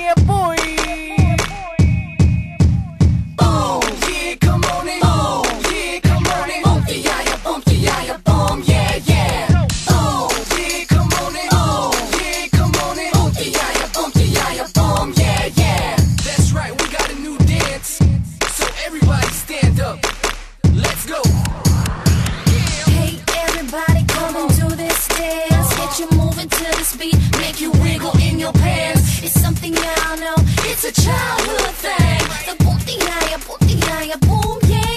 yeah, boy. Boom, yeah, come on in. Boom, yeah, come on in. Boom, yeah, boom, yeah, yeah. Boom, yeah, come on in. Boom, yeah, come on in. Boom, yeah, boom, yeah, yeah. That's right, we got a new dance. So everybody stand up. Let's go. Hey everybody, come and do this dance. Get you moving to this beat, make you wiggle in your pants. It's something y'all know, it's a childhood thing. The boom, yeah, boom, yeah, boom, yeah.